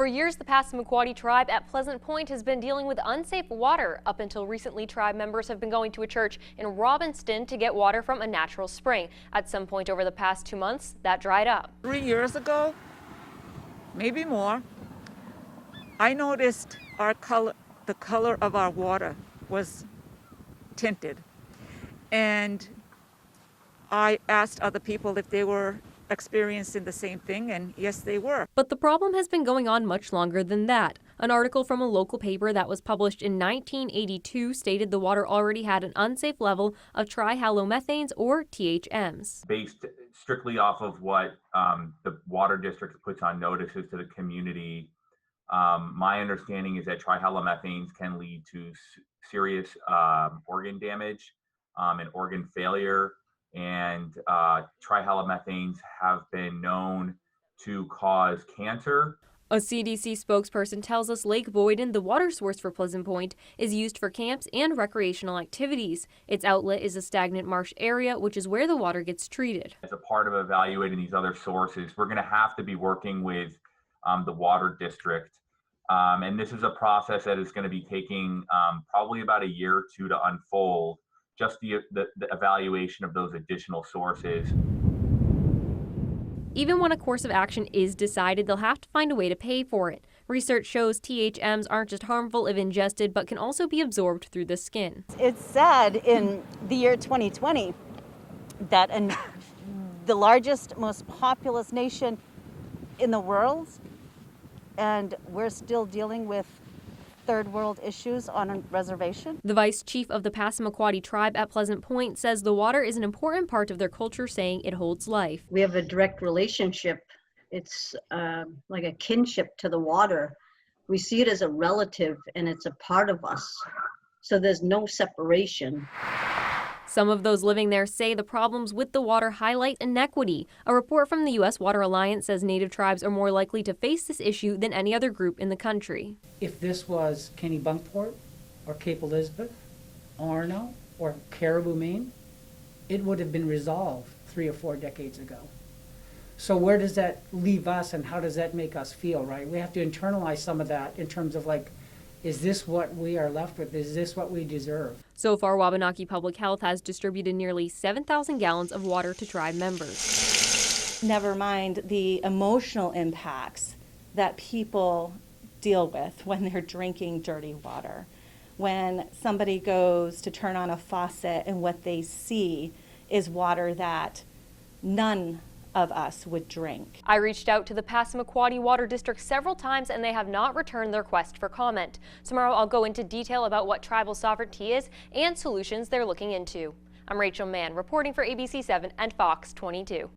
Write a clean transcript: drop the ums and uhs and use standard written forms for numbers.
For years, the Passamaquoddy Tribe at Pleasant Point has been dealing with unsafe water. Up until recently, tribe members have been going to a church in Robbinston to get water from a natural spring. At some point over the past 2 months, that dried up. 3 years ago, maybe more, I noticed the color of our water was tinted. And I asked other people if they were experiencing the same thing, and yes, they were. But the problem has been going on much longer than that. An article from a local paper that was published in 1982 stated the water already had an unsafe level of trihalomethanes, or THMs. Based strictly off of what the water district puts on notices to the community, my understanding is that trihalomethanes can lead to serious organ damage and organ failure. And trihalomethanes have been known to cause cancer. A CDC spokesperson tells us Lake Boyden, the water source for Pleasant Point, is used for camps and recreational activities. Its outlet is a stagnant marsh area, which is where the water gets treated. As a part of evaluating these other sources, we're going to have to be working with the water district. And this is a process that is going to be taking probably about a year or two to unfold. Just the evaluation of those additional sources. Even when a course of action is decided, they'll have to find a way to pay for it. Research shows THMs aren't just harmful if ingested, but can also be absorbed through the skin. It's said in the year 2020 that the largest, most populous nation in the world, and we're still dealing with third world issues on a reservation. The vice chief of the Passamaquoddy Tribe at Pleasant Point says the water is an important part of their culture, saying it holds life. We have a direct relationship. It's like a kinship to the water. We see it as a relative and it's a part of us. So there's no separation. Some of those living there say the problems with the water highlight inequity. A report from the U.S. Water Alliance says Native tribes are more likely to face this issue than any other group in the country. If this was Kennebunkport or Cape Elizabeth, Arno, or Caribou, Maine, it would have been resolved 3 or 4 decades ago. So where does that leave us and how does that make us feel, right? We have to internalize some of that in terms of like, is this what we are left with? Is this what we deserve? So far, Wabanaki Public Health has distributed nearly 7,000 gallons of water to tribe members. Never mind the emotional impacts that people deal with when they're drinking dirty water. When somebody goes to turn on a faucet and what they see is water that none of us would drink. I reached out to the Passamaquoddy Water District several times and they have not returned their request for comment. Tomorrow I'll go into detail about what tribal sovereignty is and solutions they're looking into. I'm Rachel Mann reporting for ABC 7 and Fox 22.